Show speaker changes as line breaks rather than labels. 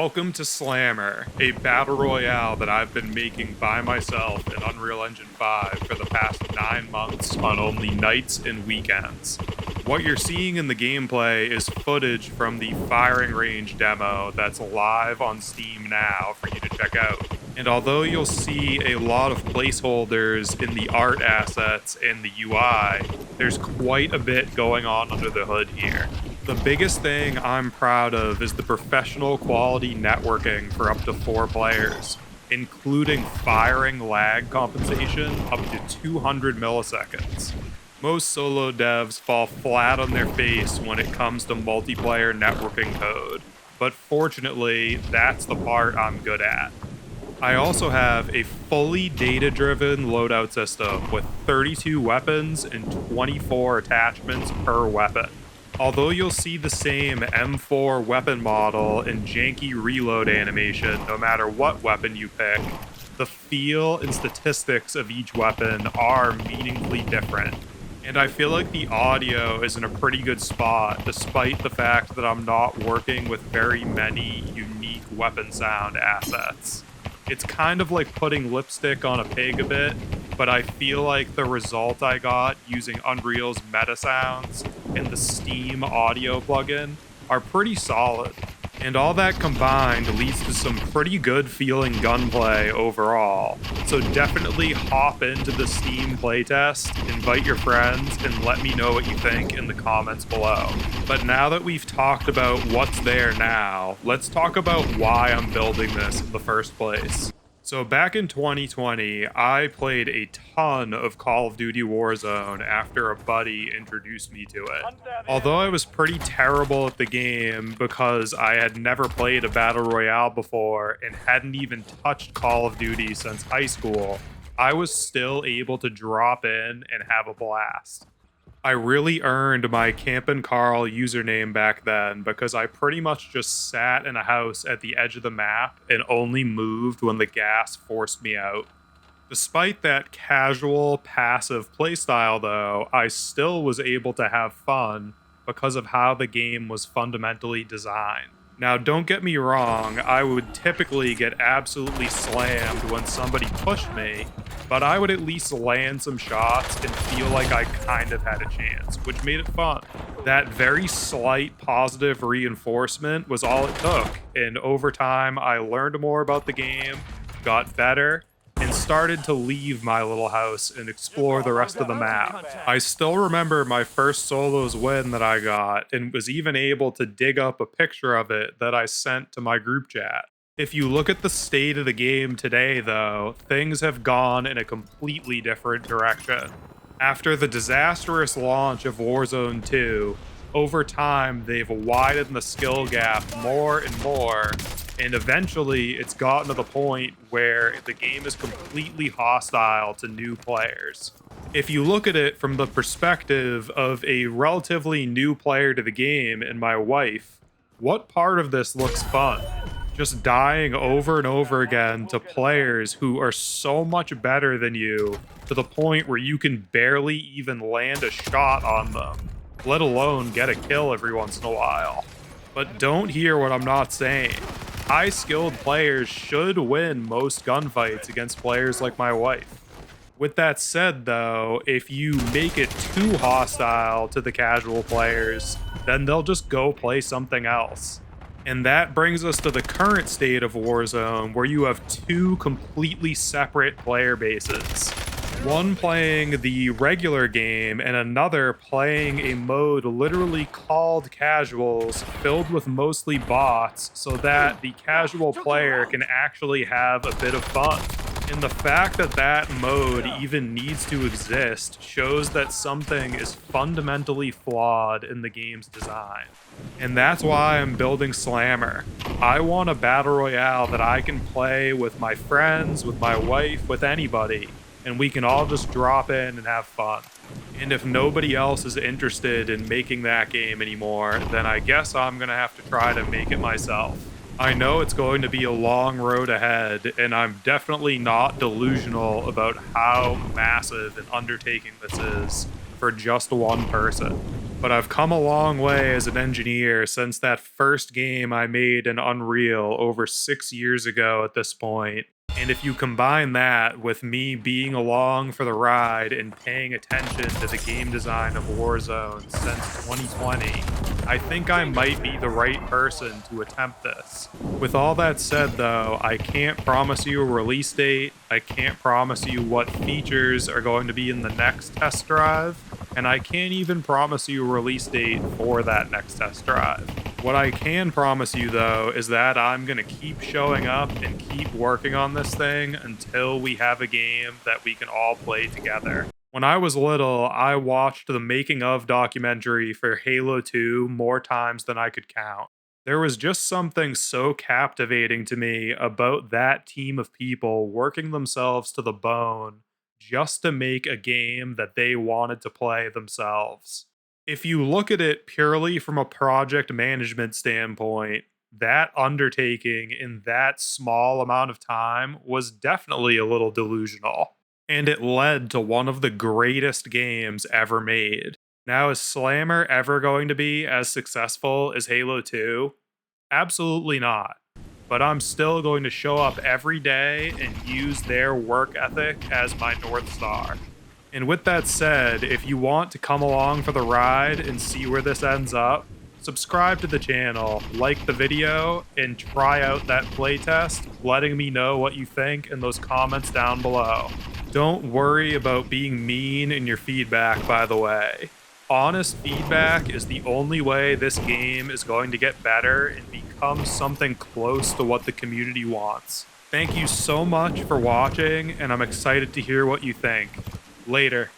Welcome to Slammer, a battle royale that I've been making by myself in Unreal Engine 5 for the past 9 months on only nights and weekends. What you're seeing in the gameplay is footage from the firing range demo that's live on Steam now for you to check out. And although you'll see a lot of placeholders in the art assets and the UI, there's quite a bit going on under the hood here. The biggest thing I'm proud of is the professional quality networking for up to 4 players, including firing lag compensation up to 200 milliseconds. Most solo devs fall flat on their face when it comes to multiplayer networking code, but fortunately, that's the part I'm good at. I also have a fully data-driven loadout system with 32 weapons and 24 attachments per weapon. Although you'll see the same M4 weapon model and janky reload animation no matter what weapon you pick, the feel and statistics of each weapon are meaningfully different. And I feel like the audio is in a pretty good spot, despite the fact that I'm not working with very many unique weapon sound assets. It's kind of like putting lipstick on a pig a bit, but I feel like the result I got using Unreal's meta sounds and the Steam audio plugin are pretty solid. And all that combined leads to some pretty good feeling gunplay overall. So definitely hop into the Steam playtest, invite your friends, and let me know what you think in the comments below. But now that we've talked about what's there now, let's talk about why I'm building this in the first place. So back in 2020, I played a ton of Call of Duty Warzone after a buddy introduced me to it. Although I was pretty terrible at the game because I had never played a Battle Royale before and hadn't even touched Call of Duty since high school, I was still able to drop in and have a blast. I really earned my CampinCarl username back then because I pretty much just sat in a house at the edge of the map and only moved when the gas forced me out. Despite that casual, passive playstyle though, I still was able to have fun because of how the game was fundamentally designed. Now, don't get me wrong, I would typically get absolutely slammed when somebody pushed me, but I would at least land some shots and feel like I kind of had a chance, which made it fun. That very slight positive reinforcement was all it took, and over time I learned more about the game, got better, and started to leave my little house and explore the rest of the map. I still remember my first solos win that I got and was even able to dig up a picture of it that I sent to my group chat. If you look at the state of the game today though, things have gone in a completely different direction. After the disastrous launch of Warzone 2, over time they've widened the skill gap more and more, and eventually it's gotten to the point where the game is completely hostile to new players. If you look at it from the perspective of a relatively new player to the game and my wife, what part of this looks fun? Just dying over and over again to players who are so much better than you to the point where you can barely even land a shot on them, let alone get a kill every once in a while. But don't hear what I'm not saying. High-skilled players should win most gunfights against players like my wife. With that said, though, if you make it too hostile to the casual players, then they'll just go play something else. And that brings us to the current state of Warzone, where you have 2 completely separate player bases. One playing the regular game and another playing a mode literally called casuals, filled with mostly bots, so that the casual player can actually have a bit of fun. And the fact that that mode even needs to exist shows that something is fundamentally flawed in the game's design. And that's why I'm building Slammer. I want a battle royale that I can play with my friends, with my wife, with anybody, and we can all just drop in and have fun. And if nobody else is interested in making that game anymore, then I guess I'm gonna have to try to make it myself. I know it's going to be a long road ahead, and I'm definitely not delusional about how massive an undertaking this is for just one person. but I've come a long way as an engineer since that first game I made in Unreal over 6 years ago at this point. And if you combine that with me being along for the ride and paying attention to the game design of Warzone since 2020, I think I might be the right person to attempt this. With all that said though, I can't promise you a release date, I can't promise you what features are going to be in the next test drive, and I can't even promise you a release date for that next test drive. What I can promise you though is that I'm gonna keep showing up and keep working on this thing until we have a game that we can all play together. When I was little, I watched the making of documentary for Halo 2 more times than I could count. There was just something so captivating to me about that team of people working themselves to the bone just to make a game that they wanted to play themselves. If you look at it purely from a project management standpoint, that undertaking in that small amount of time was definitely a little delusional. And it led to one of the greatest games ever made. Now, is Slammer ever going to be as successful as Halo 2? Absolutely not. But I'm still going to show up every day and use their work ethic as my North Star. And with that said, if you want to come along for the ride and see where this ends up, subscribe to the channel, like the video, and try out that playtest, letting me know what you think in those comments down below. Don't worry about being mean in your feedback, by the way. Honest feedback is the only way this game is going to get better and become something close to what the community wants. Thank you so much for watching, and I'm excited to hear what you think. Later.